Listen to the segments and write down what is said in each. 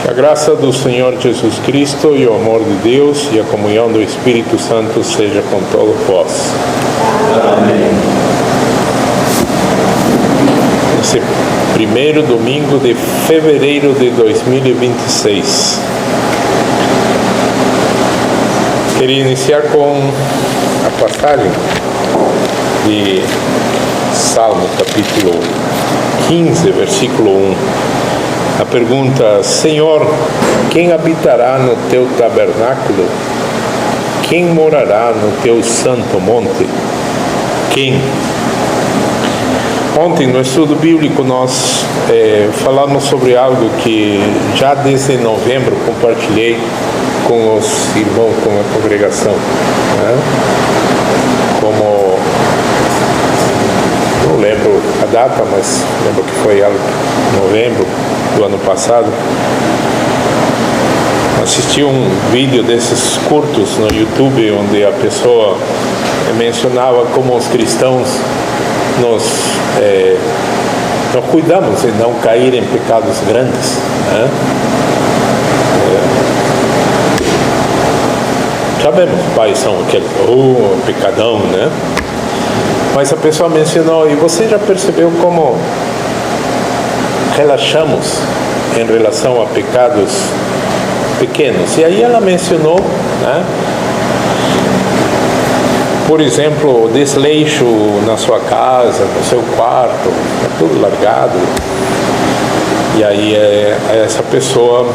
A graça do Senhor Jesus Cristo e o amor de Deus e a comunhão do Espírito Santo seja com todos vós. Amém. Esse primeiro domingo de fevereiro de 2026. Queria iniciar com a passagem de Salmo, capítulo 15, versículo 1. A pergunta: Senhor, quem habitará no teu tabernáculo? Quem morará no teu santo monte? Quem? Ontem, no estudo bíblico, nós falamos sobre algo que já desde novembro compartilhei com os irmãos, com a congregação, né? Como, não lembro a data, mas lembro que foi algo em novembro do ano passado. Assisti um vídeo desses curtos no YouTube, onde a pessoa mencionava como os cristãos nós cuidamos de não cair em pecados grandes, né? Sabemos, pais são aqueles, pecadão, né? Mas a pessoa mencionou: e você já percebeu como relaxamos em relação a pecados pequenos? E aí ela mencionou, né? Por exemplo, o desleixo na sua casa, no seu quarto, tudo largado. E aí essa pessoa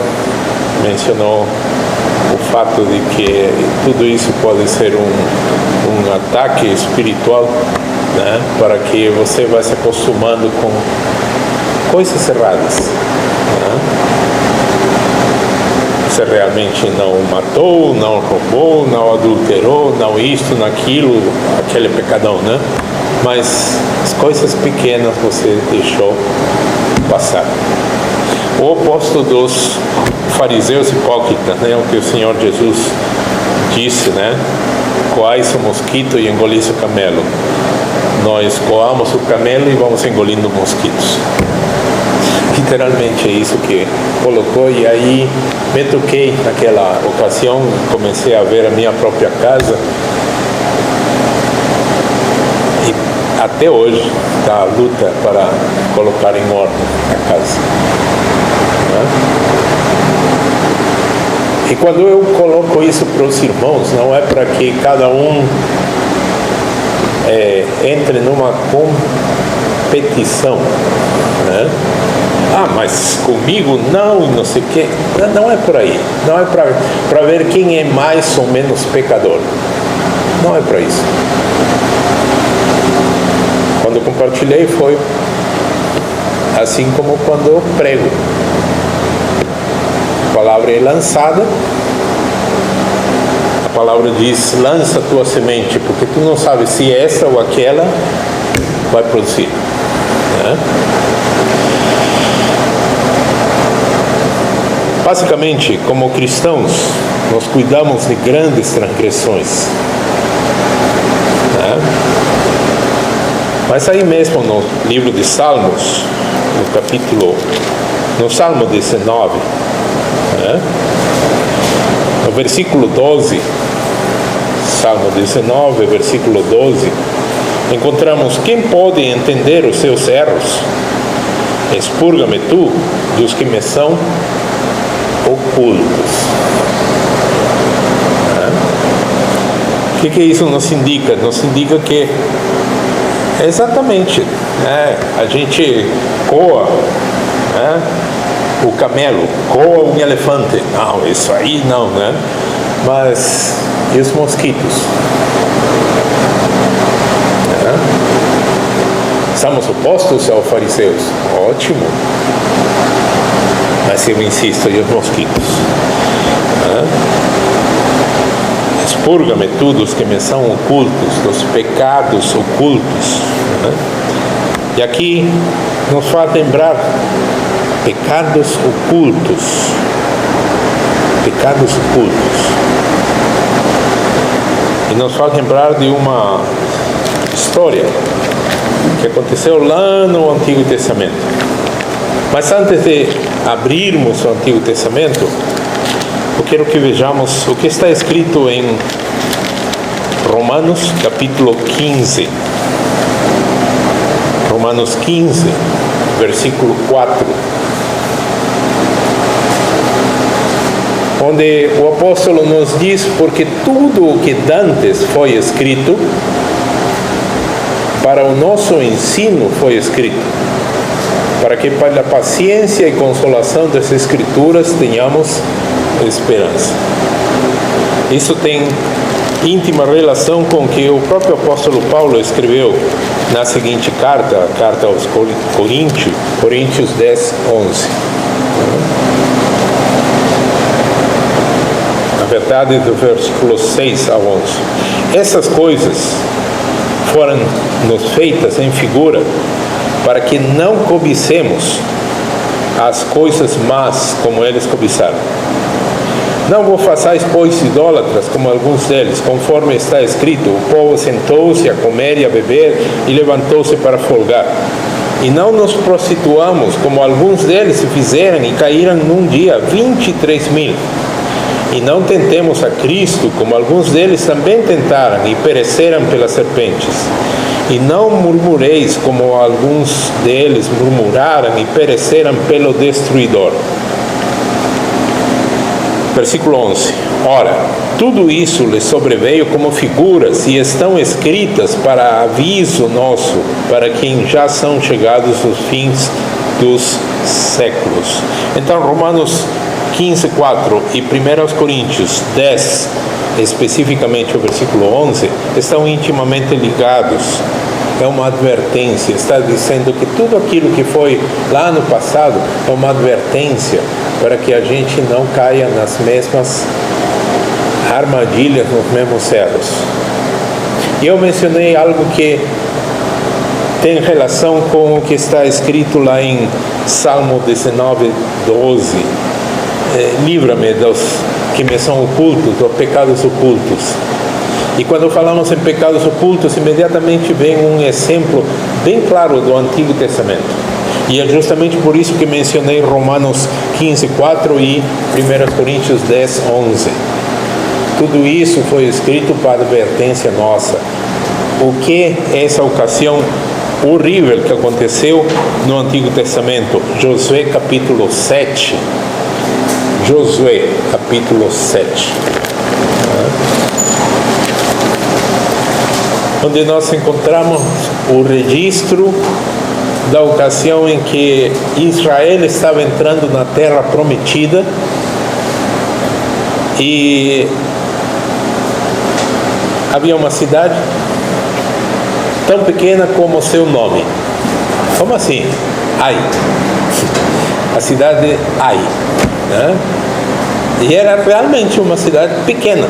mencionou o fato de que tudo isso pode ser um ataque espiritual, né? Para que você vá se acostumando com coisas erradas, né? Você realmente não matou, não roubou, não adulterou, não isto, naquilo, aquele pecadão, né? Mas as coisas pequenas você deixou passar. O oposto dos fariseus hipócritas, né? O que o Senhor Jesus disse, né? Coais o mosquito e engolis o camelo. Nós coamos o camelo e vamos engolindo mosquitos. Literalmente é isso que colocou. E aí me toquei naquela ocasião, comecei a ver a minha própria casa, e até hoje está a luta para colocar em ordem a casa, né? E quando eu coloco isso para os irmãos, não é para que cada um entre numa competição, né? Mas comigo não sei o quê. Não é por aí. Não é para ver quem é mais ou menos pecador. Não é para isso. Quando eu compartilhei foi assim como quando eu prego. A palavra é lançada. A palavra diz: lança a tua semente, porque tu não sabes se essa ou aquela vai produzir, né? Basicamente, como cristãos, nós cuidamos de grandes transgressões, né? Mas aí mesmo no livro de Salmos, no Salmo 19, né? No versículo 12, Salmo 19, versículo 12, encontramos: quem pode entender os seus erros? Expurga-me tu dos que me são ocultos. O que isso nos indica? Nos indica que exatamente, né? A gente coa, né? O camelo, coa um elefante. Não, isso aí não, né? Mas e os mosquitos? Né? Somos opostos aos fariseus. Ótimo. Mas eu insisto, e os mosquitos? Expurga-me tu dos que me são ocultos, dos pecados ocultos, né? E aqui nos faz lembrar pecados ocultos. Pecados ocultos. E nos faz lembrar de uma história que aconteceu lá no Antigo Testamento. Mas antes de abrirmos o Antigo Testamento, eu quero que vejamos o que está escrito em Romanos capítulo 15. Romanos 15, versículo 4. Onde o apóstolo nos diz: porque tudo o que dantes foi escrito, para o nosso ensino foi escrito, para que pela paciência e consolação das Escrituras tenhamos esperança. Isso tem íntima relação com o que o próprio apóstolo Paulo escreveu na seguinte carta, a carta aos Coríntios 10, 11. Na verdade, do versículo 6 a 11. Essas coisas foram-nos feitas em figura, para que não cobicemos as coisas más como eles cobiçaram. Não vos façais, pois, idólatras como alguns deles, conforme está escrito: o povo sentou-se a comer e a beber e levantou-se para folgar. E não nos prostituamos como alguns deles se fizeram e caíram num dia 23.000. E não tentemos a Cristo, como alguns deles também tentaram e pereceram pelas serpentes. E não murmureis, como alguns deles murmuraram e pereceram pelo destruidor. Versículo 11. Ora, tudo isso lhes sobreveio como figuras e estão escritas para aviso nosso, para quem já são chegados os fins dos séculos. Então, Romanos 15, 4 e 1 Coríntios 10, especificamente o versículo 11, estão intimamente ligados. É uma advertência, está dizendo que tudo aquilo que foi lá no passado é uma advertência para que a gente não caia nas mesmas armadilhas, nos mesmos erros. E eu mencionei algo que tem relação com o que está escrito lá em Salmo 19, 12. Livra-me dos que me são ocultos, dos pecados ocultos. E quando falamos em pecados ocultos, imediatamente vem um exemplo bem claro do Antigo Testamento. E é justamente por isso que mencionei Romanos 15, 4 e 1 Coríntios 10, 11. Tudo isso foi escrito para advertência nossa. O que é essa ocasião horrível que aconteceu no Antigo Testamento? Josué capítulo 7. Josué capítulo 7. Onde nós encontramos o registro da ocasião em que Israel estava entrando na terra prometida e havia uma cidade tão pequena como o seu nome. Como assim? Ai. A cidade de Ai, né? E era realmente uma cidade pequena,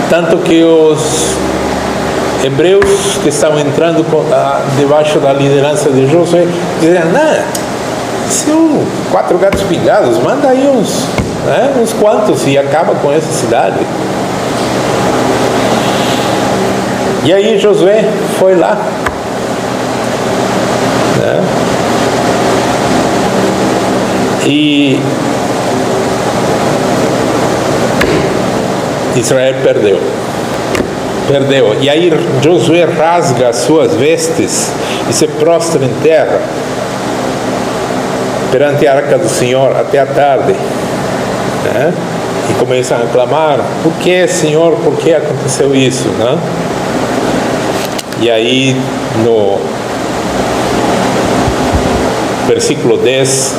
tanto que os hebreus que estavam entrando debaixo da liderança de Josué diziam: são 4 gatos pingados, manda aí uns quantos e acaba com essa cidade. E aí Josué foi lá, né? E Israel perdeu. E aí Josué rasga as suas vestes e se prostra em terra perante a arca do Senhor até a tarde, né? E começam a clamar: por que, Senhor, por que aconteceu isso, né? E aí no versículo 10,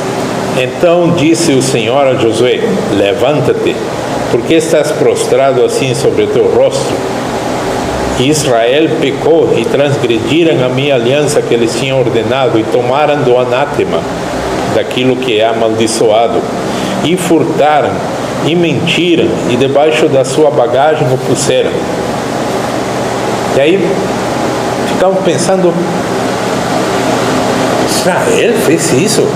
então disse o Senhor a Josué: levanta-te, porque estás prostrado assim sobre o teu rosto? Israel pecou e transgrediram a minha aliança que eles tinham ordenado e tomaram do anátema, daquilo que é amaldiçoado, e furtaram e mentiram e debaixo da sua bagagem o puseram. E aí ficamos pensando: Israel fez isso?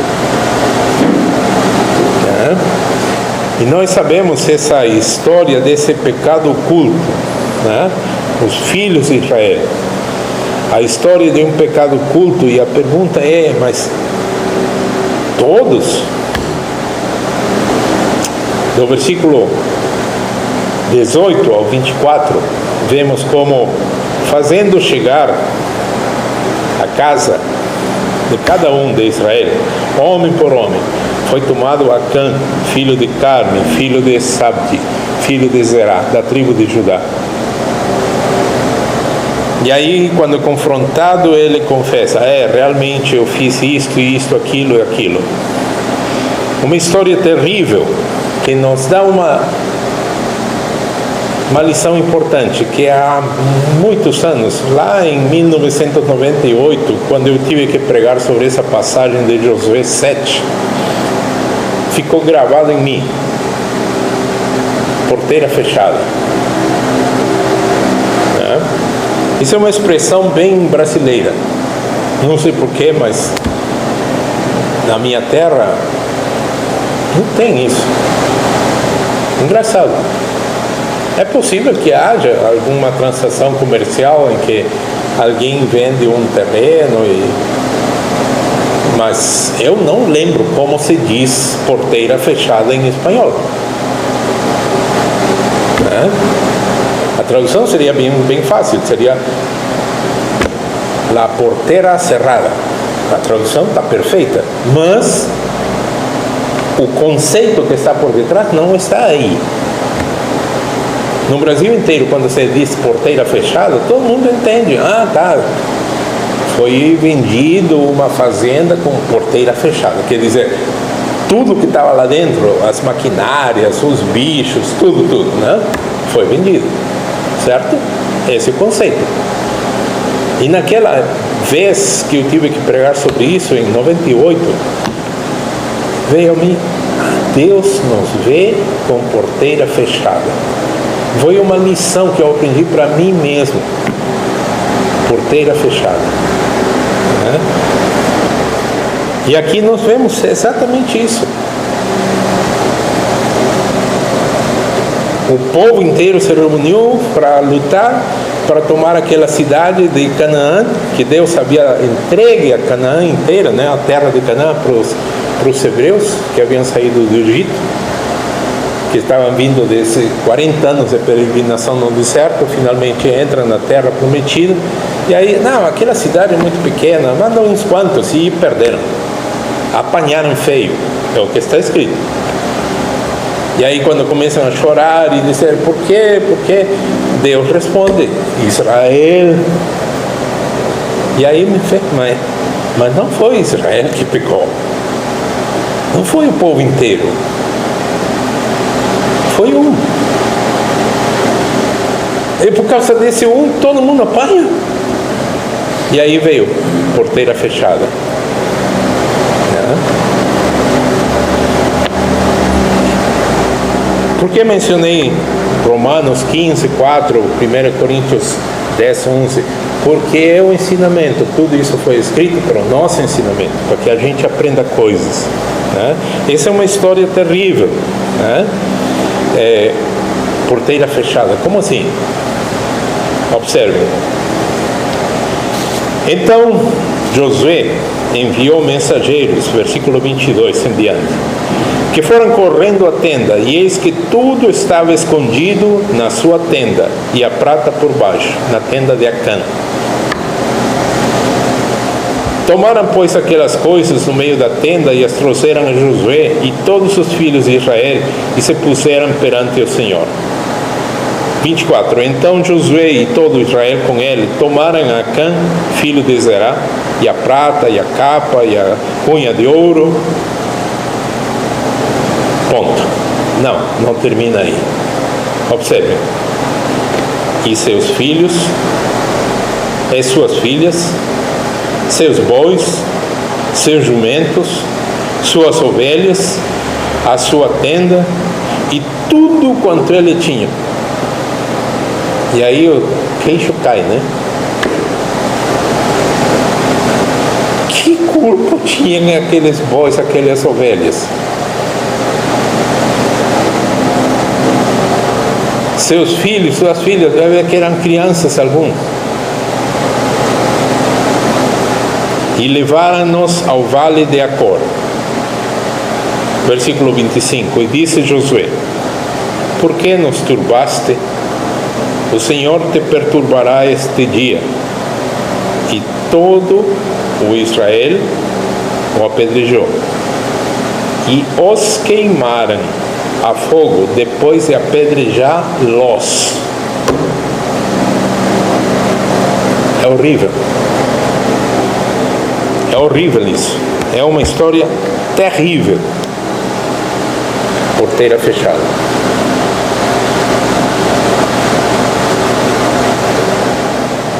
E nós sabemos essa história desse pecado oculto, né? Os filhos de Israel, a história de um pecado oculto. E a pergunta é: mas todos. Do versículo 18 ao 24, vemos como, fazendo chegar a casa de cada um de Israel, homem por homem, foi tomado Acã, filho de Carme, filho de Sabdi, filho de Zerá, da tribo de Judá. E aí, quando confrontado, ele confessa: realmente eu fiz isto, aquilo e aquilo. Uma história terrível que nos dá uma lição importante, que há muitos anos, lá em 1998, quando eu tive que pregar sobre essa passagem de Josué 7, ficou gravado em mim: porteira fechada. Isso é uma expressão bem brasileira, não sei porquê, mas na minha terra não tem isso. Engraçado. É possível que haja alguma transação comercial em que alguém vende um terreno, mas eu não lembro como se diz porteira fechada em espanhol. A tradução seria bem fácil, seria la portera cerrada. A tradução está perfeita, mas o conceito que está por detrás não está aí. No Brasil inteiro, quando você diz porteira fechada, todo mundo entende. Foi vendido uma fazenda com porteira fechada. Quer dizer, tudo que estava lá dentro, as maquinárias, os bichos, tudo, né? Foi vendido, certo? Esse é o conceito. E naquela vez que eu tive que pregar sobre isso, em 98, veio a mim: Deus nos vê com porteira fechada. Foi uma lição que eu aprendi para mim mesmo. Porteira fechada. Né? E aqui nós vemos exatamente isso. O povo inteiro se reuniu para lutar, para tomar aquela cidade de Canaã, que Deus havia entregue a Canaã inteira, né? A terra de Canaã para os hebreus que haviam saído do Egito, que estavam vindo desses 40 anos de peregrinação no deserto, finalmente entram na terra prometida. E aí, aquela cidade é muito pequena, mandam uns quantos e perderam, apanharam feio, é o que está escrito. E aí, quando começam a chorar e dizer: por quê? Porque Deus responde: Israel. E aí mas não foi Israel que pecou, não foi o povo inteiro, foi um. E por causa desse um, todo mundo apanha. E aí veio porteira fechada. Por que mencionei Romanos 15, 4, 1 Coríntios 10, 11? Porque é o ensinamento, tudo isso foi escrito para o nosso ensinamento, para que a gente aprenda coisas. Né? Essa é uma história terrível. Né? Porteira fechada, como assim? Observem. Então Josué enviou mensageiros, versículo 22 em diante, que foram correndo à tenda, e eis que tudo estava escondido na sua tenda, e a prata por baixo, na tenda de Acã. Tomaram, pois, aquelas coisas no meio da tenda e as trouxeram a Josué e todos os filhos de Israel, e se puseram perante o Senhor. 24. Então Josué e todo Israel com ele tomaram Acã, filho de Zerá, e a prata, e a capa, e a cunha de ouro. Ponto. Não termina aí. Observem. E seus filhos, e suas filhas, seus bois, seus jumentos, suas ovelhas, a sua tenda e tudo quanto ele tinha. E aí o queixo cai, né? Que corpo tinha aqueles bois, aquelas ovelhas? Seus filhos, suas filhas, deve ver que eram crianças alguns. E levaram-nos ao vale de Acor. Versículo 25, e disse Josué: por que nos turbaste? O Senhor te perturbará este dia. E todo o Israel o apedrejou, e os queimaram a fogo depois de apedrejar-los. É horrível. É horrível isso. É uma história terrível. Porteira fechada.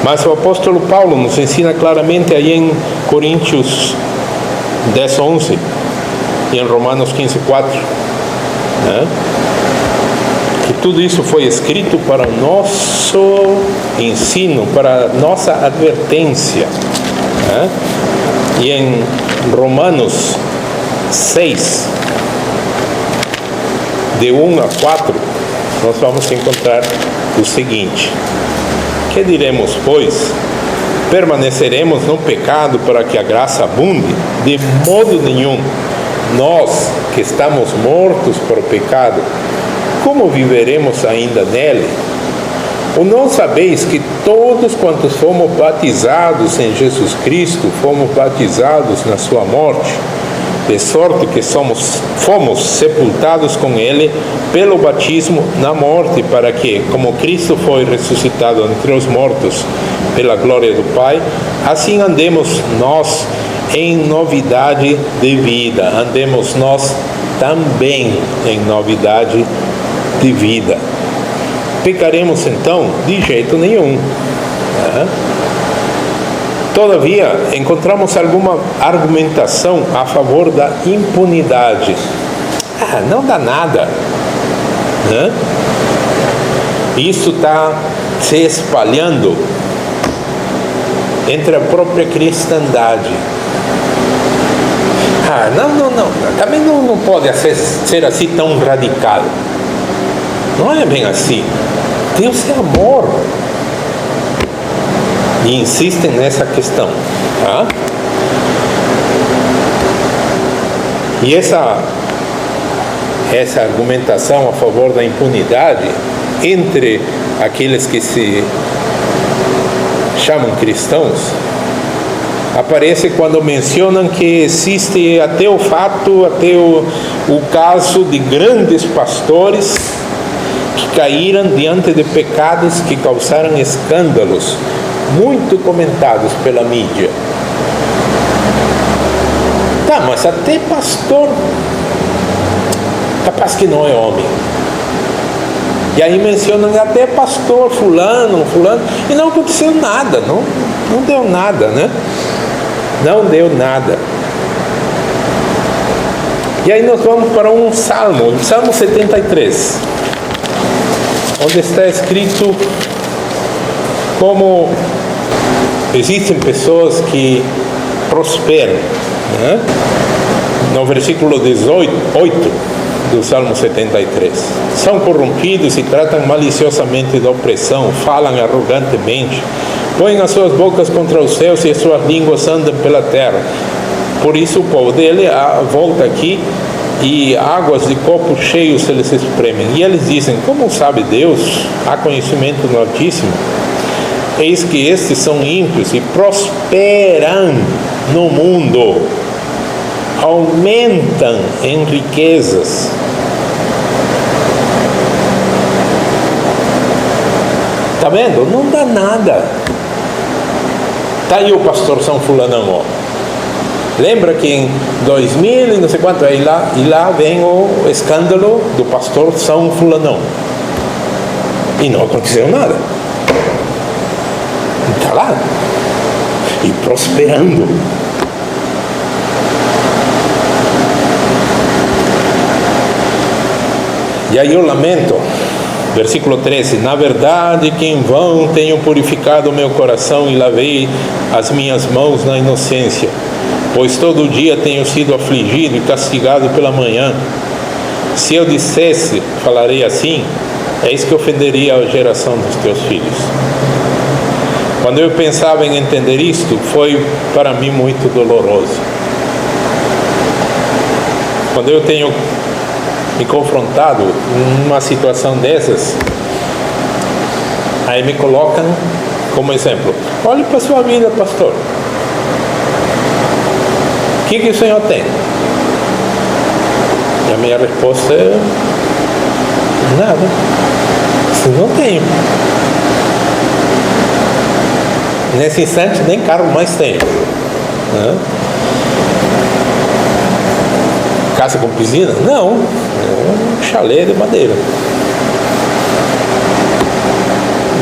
Mas o apóstolo Paulo nos ensina claramente aí em Coríntios 10:11 e em Romanos 15:4, né? Que tudo isso foi escrito para o nosso ensino, para a nossa advertência, né? E em Romanos 6, de 1 a 4, nós vamos encontrar o seguinte: que diremos, pois? Permaneceremos no pecado para que a graça abunde? De modo nenhum. Nós que estamos mortos para o pecado, como viveremos ainda nele? Ou não sabeis que todos quantos fomos batizados em Jesus Cristo, fomos batizados na sua morte? De sorte que fomos sepultados com ele pelo batismo na morte, para que, como Cristo foi ressuscitado entre os mortos pela glória do Pai, assim andemos nós em novidade de vida. Andemos nós também em novidade de vida. Pecaremos então? De jeito nenhum. Todavia, encontramos alguma argumentação a favor da impunidade. Não dá nada, né? Isso está se espalhando entre a própria cristandade. Não. Também não pode ser assim tão radical. Não é bem assim. Deus é amor. E insistem nessa questão, tá? E essa argumentação a favor da impunidade entre aqueles que se chamam cristãos aparece quando mencionam que existe até o caso de grandes pastores que caíram diante de pecados que causaram escândalos muito comentados pela mídia. Mas até pastor, capaz que não é homem. E aí mencionam até pastor fulano, e não aconteceu nada, não deu nada, né? Não deu nada. E aí nós vamos para um salmo, o Salmo 73, onde está escrito como existem pessoas que prosperam, né? No versículo 8 do Salmo 73. São corrompidos e tratam maliciosamente da opressão, falam arrogantemente, põem as suas bocas contra os céus e as suas línguas andam pela terra. Por isso o povo dele volta aqui e águas de copos cheios eles espremem. E eles dizem: como sabe Deus? Há conhecimento no Altíssimo. Eis que estes são ímpios e prosperam no mundo, aumentam em riquezas. Tá vendo? Não dá nada. Tá aí o pastor São Fulanão, ó. Lembra que em 2000 e não sei quanto, e lá vem o escândalo do pastor São Fulanão. E não aconteceu nada. Está lá. E prosperando. E aí eu lamento, versículo 13: na verdade que em vão tenho purificado o meu coração e lavei as minhas mãos na inocência, pois todo dia tenho sido afligido e castigado pela manhã. Se eu dissesse, falarei assim, eis que ofenderia a geração dos teus filhos. Quando eu pensava em entender isto, foi para mim muito doloroso. quando eu tenho me confrontado em uma situação dessas, aí me colocam como exemplo: olhe para a sua vida, pastor. O que o Senhor tem? E a minha resposta é: nada. Não tenho. Nesse instante, nem carro mais tenho. Né? Casa com piscina? Não. É um chalé de madeira.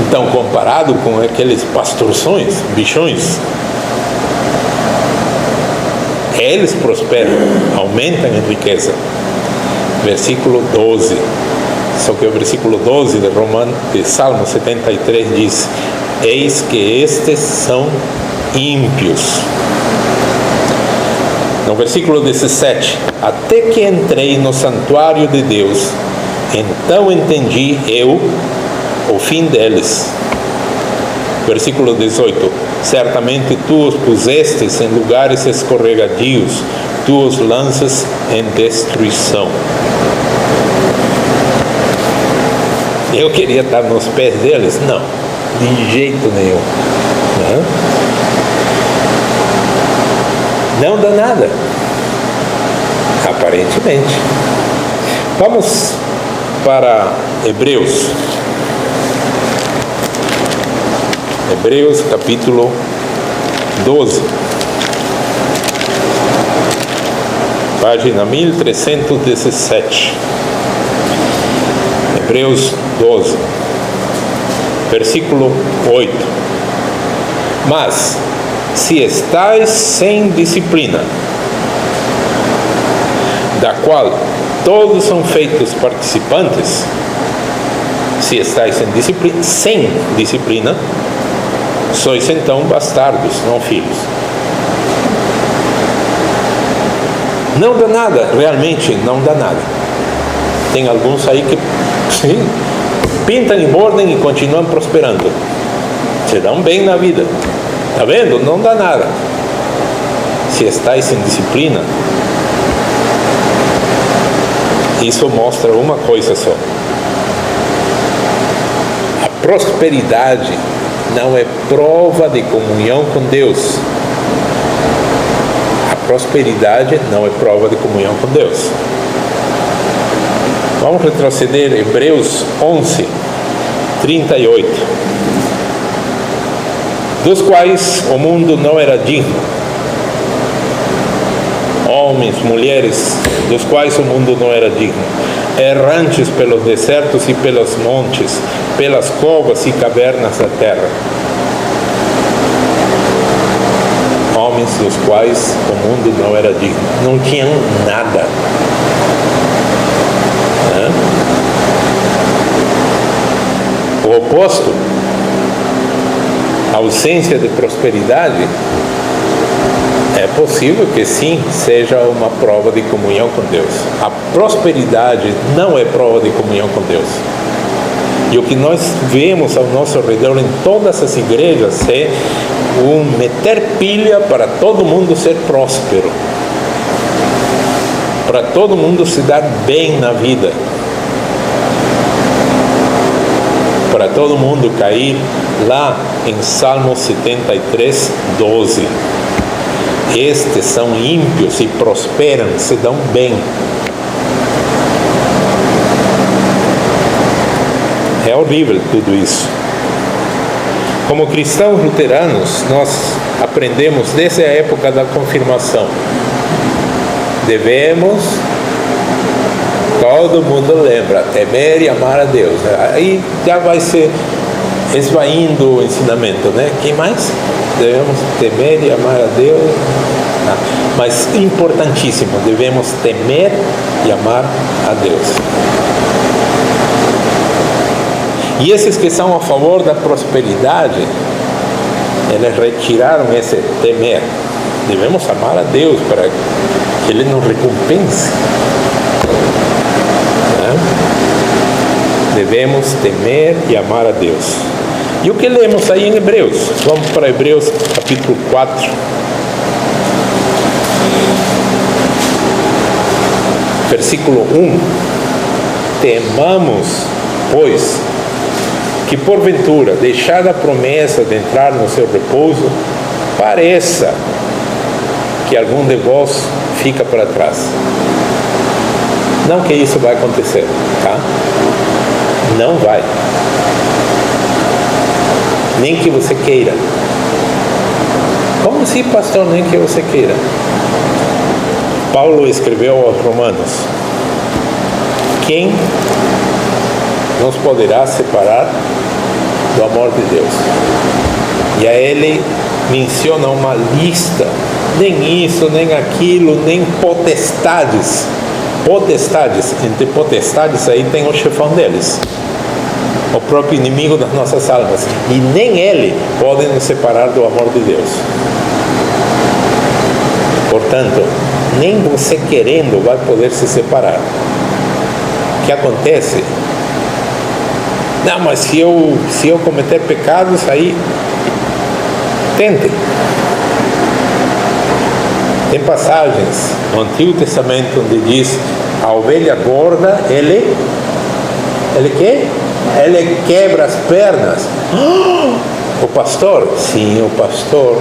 Então, comparado com aqueles pastorzões, bichões, eles prosperam, aumentam em riqueza. Versículo 12. Só que o versículo 12 de Salmo 73 diz: eis que estes são ímpios. No versículo 17: até que entrei no santuário de Deus, então entendi eu o fim deles. Versículo 18: certamente tu os pusestes em lugares escorregadios, tu os lanças em destruição. Eu queria estar nos pés deles? Não, de jeito nenhum. Não dá nada, aparentemente. Vamos para Hebreus. Hebreus capítulo 12, página 1317. Hebreus 12, versículo 8. Mas, se estais sem disciplina, da qual todos são feitos participantes, se estais sem disciplina, sois então bastardos, não filhos. Não dá nada, realmente não dá nada. Tem alguns aí que sim, pintam e bordam e continuam prosperando, se dão bem na vida. Está vendo? Não dá nada. Se estáis sem disciplina, isso mostra uma coisa só: a prosperidade não é prova de comunhão com Deus. A prosperidade não é prova de comunhão com Deus. Vamos retroceder Hebreus 11, 38. Dos quais o mundo não era digno. Homens, mulheres, dos quais o mundo não era digno. Errantes pelos desertos e pelos montes, pelas covas e cavernas da terra. Homens dos quais o mundo não era digno. Não tinham nada. O oposto, a ausência de prosperidade, é possível que sim seja uma prova de comunhão com Deus. A prosperidade não é prova de comunhão com Deus. E o que nós vemos ao nosso redor em todas as igrejas é um meter pilha para todo mundo ser próspero, para todo mundo se dar bem na vida, para todo mundo cair lá em Salmo 73, 12. Estes são ímpios e prosperam, se dão bem. É horrível tudo isso. Como cristãos luteranos, nós aprendemos desde a época da confirmação. Devemos, todo mundo lembra, temer e amar a Deus. Aí já vai ser esvaindo o ensinamento, né? Quem mais? Devemos temer e amar a Deus. Mas importantíssimo, devemos temer e amar a Deus. E esses que são a favor da prosperidade, eles retiraram esse temer. Devemos amar a Deus para que Ele nos recompense. Devemos temer e amar a Deus. E o que lemos aí em Hebreus? Vamos para Hebreus capítulo 4. versículo 1: temamos, pois, que porventura, deixada a promessa de entrar no seu repouso, pareça que algum de vós fica para trás. Não que isso vai acontecer, tá? Não vai. Nem que você queira. Como assim, pastor, nem que você queira? Paulo escreveu aos Romanos: quem nos poderá separar do amor de Deus? E aí ele menciona uma lista: nem isso, nem aquilo, nem potestades. Potestades, entre potestades aí tem o chefão deles, o próprio inimigo das nossas almas, e nem ele pode nos separar do amor de Deus. Portanto, nem você querendo vai poder se separar. O que acontece? Não, mas se eu cometer pecados, aí tente. Tem passagens no Antigo Testamento onde diz: a ovelha gorda, ele quê? Ele quebra as pernas. O pastor? Sim, o pastor.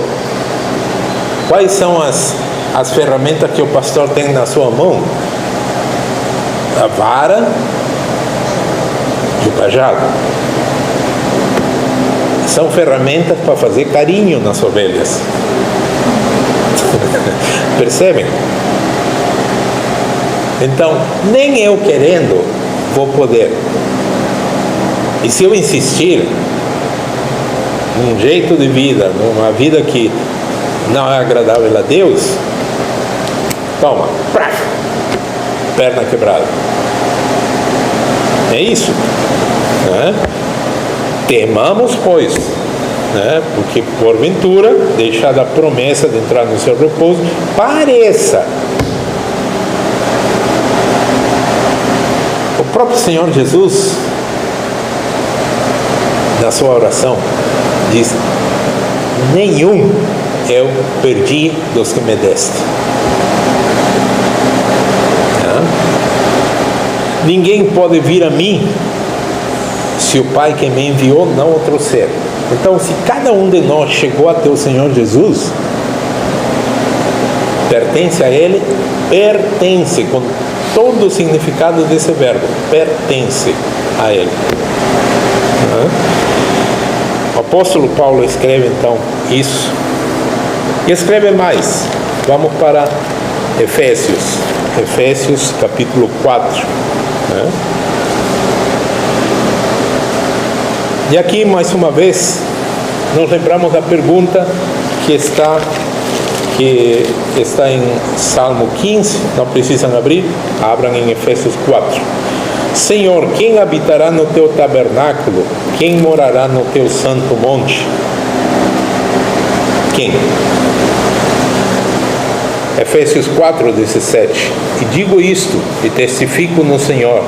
Quais são as ferramentas que o pastor tem na sua mão? A vara e o cajado. São ferramentas para fazer carinho nas ovelhas. Percebem? Então, nem eu querendo vou poder. E se eu insistir num jeito de vida, numa vida que não é agradável a Deus, toma, perna quebrada. É isso, né? Temamos, pois, né? Porque porventura, deixada a promessa de entrar no seu repouso, pareça. O próprio Senhor Jesus, na sua oração, diz: nenhum eu perdi dos que me deste. Ninguém pode vir a mim se o Pai que me enviou não o trouxer. Então, se cada um de nós chegou até o Senhor Jesus, pertence a Ele, pertence, com todo o significado desse verbo, pertence a Ele. O apóstolo Paulo escreve então isso, e escreve mais. Vamos para Efésios capítulo 4. E aqui, mais uma vez, nós lembramos da pergunta que está em Salmo 15, não precisam abrir, abram em Efésios 4. Senhor, quem habitará no teu tabernáculo? Quem morará no teu santo monte? Quem? Efésios 4:17. E digo isto, e testifico no Senhor,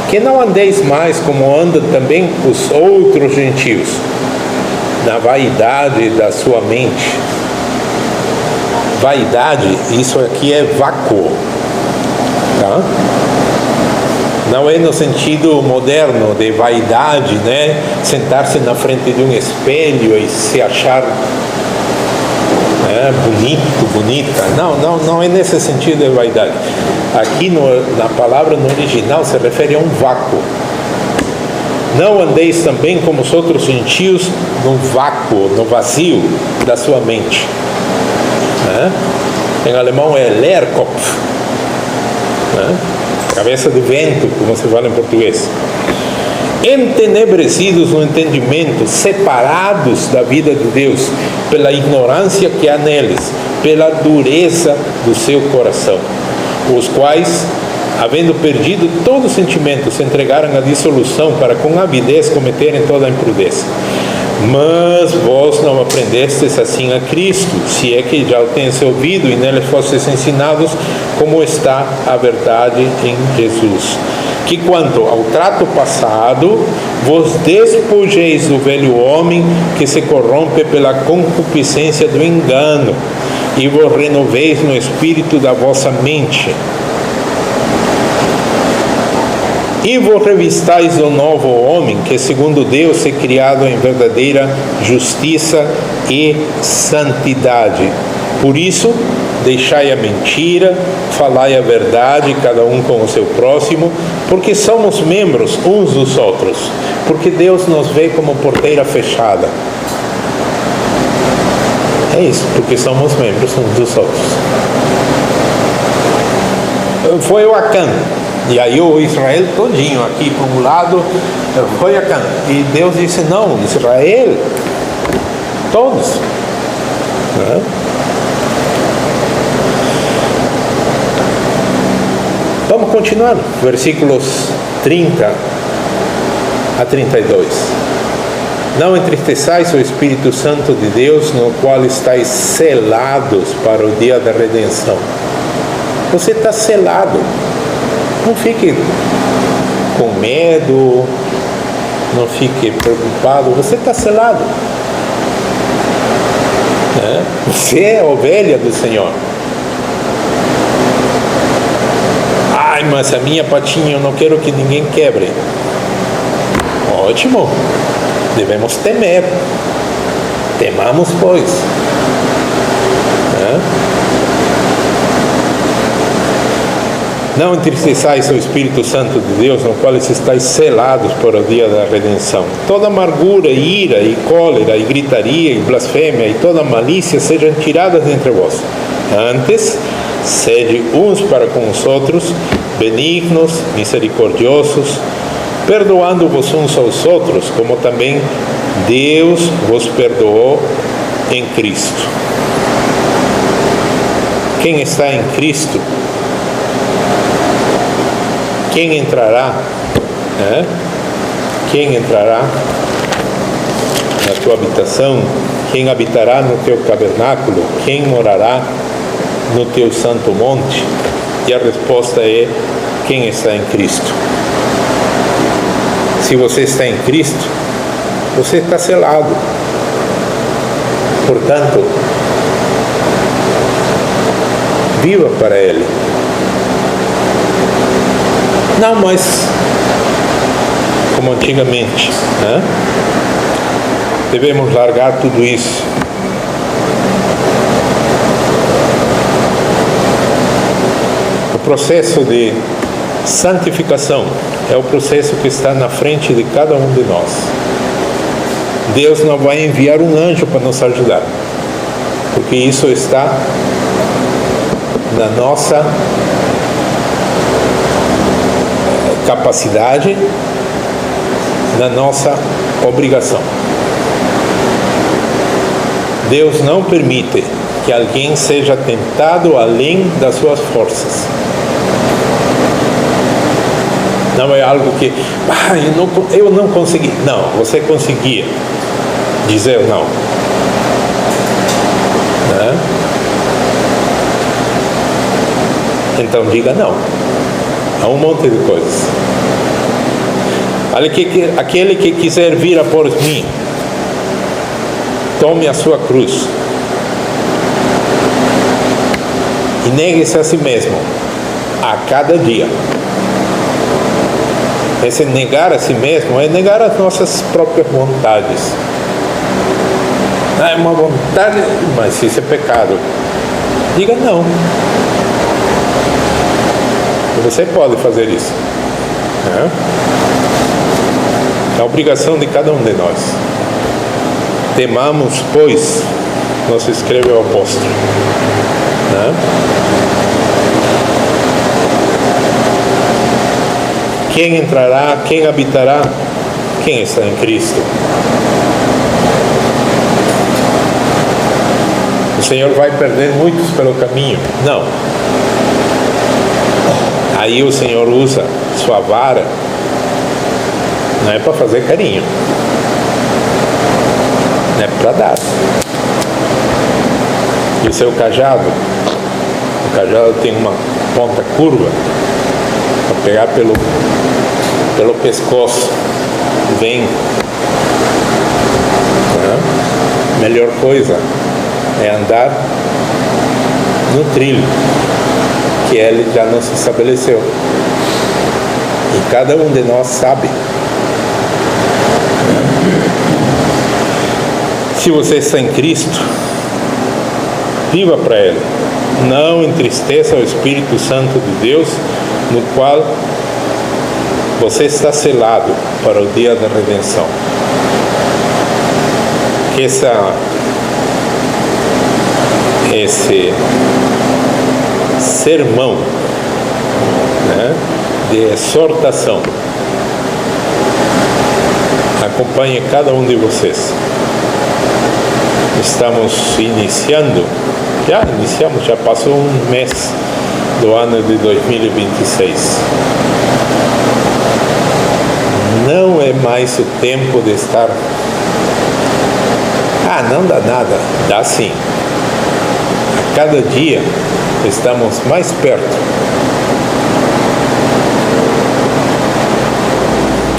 que não andeis mais como andam também os outros gentios, na vaidade da sua mente. Vaidade, isso aqui é vácuo, tá? Não é no sentido moderno de vaidade, né? Sentar-se na frente de um espelho e se achar bonito, bonita. Não é nesse sentido de vaidade. Aqui na palavra no original se refere a um vácuo. Não andeis também como os outros gentios no vácuo, no vazio da sua mente. Em alemão é Leerkopf, cabeça de vento, como se fala em português. Entenebrecidos no entendimento, separados da vida de Deus, pela ignorância que há neles, pela dureza do seu coração, os quais, havendo perdido todo sentimento, se entregaram à dissolução para com avidez cometerem toda a imprudência. Mas vós não aprendestes assim a Cristo, se é que já o tendes ouvido e nele fostes ensinados, como está a verdade em Jesus. Que quanto ao trato passado, vos despojeis do velho homem que se corrompe pela concupiscência do engano, e vos renoveis no espírito da vossa mente. E vos revistais do novo homem, que segundo Deus é criado em verdadeira justiça e santidade. Por isso, deixai a mentira, falai a verdade, cada um com o seu próximo, porque somos membros uns dos outros, porque Deus nos vê como porteira fechada. É isso, porque somos membros uns dos outros. Foi o Acã, e aí o Israel todinho aqui para um lado, foi Acã, e Deus disse: não, Israel, todos. Vamos continuar, versículos 30 a 32. Não entristeçais o Espírito Santo de Deus, no qual estáis selados para o dia da redenção. Você está selado. Não fique com medo, não fique preocupado. Você está selado. Você é a ovelha do Senhor. Ai, mas a minha patinha eu não quero que ninguém quebre. Ótimo. Devemos temer. Temamos, pois. Não entristeçais o Espírito Santo de Deus, no qual estáis selados para o dia da redenção. Toda amargura, ira e cólera, e gritaria, e blasfêmia, e toda malícia sejam tiradas entre vós. Antes, sede uns para com os outros, benignos, misericordiosos, perdoando-vos uns aos outros, como também Deus vos perdoou em Cristo. Quem está em Cristo, quem entrará? Quem entrará na tua habitação? Quem habitará no teu tabernáculo? Quem morará no teu santo monte? E a resposta é: quem está em Cristo. Se você está em Cristo, você está selado. Portanto, viva para Ele. Não mais como antigamente, Devemos largar tudo isso. O processo de santificação é o processo que está na frente de cada um de nós. Deus não vai enviar um anjo para nos ajudar, porque isso está na nossa capacidade, na nossa obrigação. Deus não permite que alguém seja tentado além das suas forças. Não é algo que eu não consegui. Não, você conseguia dizer não. Então diga não a um monte de coisas. Aquele que quiser vir após mim, tome a sua cruz e negue-se a si mesmo a cada dia. Esse negar a si mesmo é negar as nossas próprias vontades. É uma vontade, mas isso é pecado. Diga não. Você pode fazer isso. É a obrigação de cada um de nós. Temamos, pois, nos escreve o apóstolo. Quem entrará, quem habitará, quem está em Cristo. O Senhor vai perder muitos pelo caminho? Não. Aí o Senhor usa sua vara, não é para fazer carinho, é para dar. E o seu cajado, o cajado tem uma ponta curva, para pegar pelo pescoço. Vem. Melhor coisa é andar no trilho que Ele já nos estabeleceu. cada um de nós sabe. Se você está em Cristo, viva para Ele. Não entristeça o Espírito Santo de Deus, no qual você está selado para o dia da redenção. Que esse sermão, né, de exortação acompanhe cada um de vocês. Estamos já passou um mês do ano de 2026. Não é mais o tempo de estar, não dá nada, dá sim. A cada dia estamos mais perto.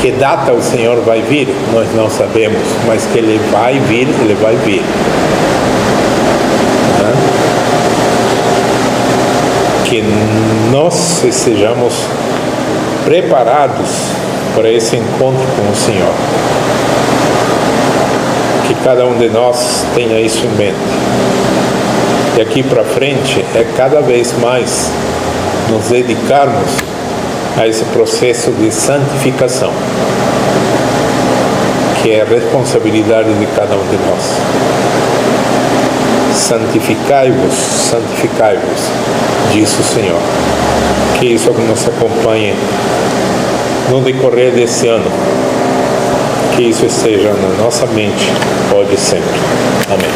Que data o Senhor vai vir, nós não sabemos, mas que Ele vai vir, Ele vai vir. Que nós estejamos preparados para esse encontro com o Senhor. Que cada um de nós tenha isso em mente. E aqui para frente é cada vez mais nos dedicarmos a esse processo de santificação, que é a responsabilidade de cada um de nós. Santificai-vos, santificai-vos, diz o Senhor. Que isso nos acompanhe no decorrer desse ano. Que isso esteja na nossa mente, pode sempre. Amém.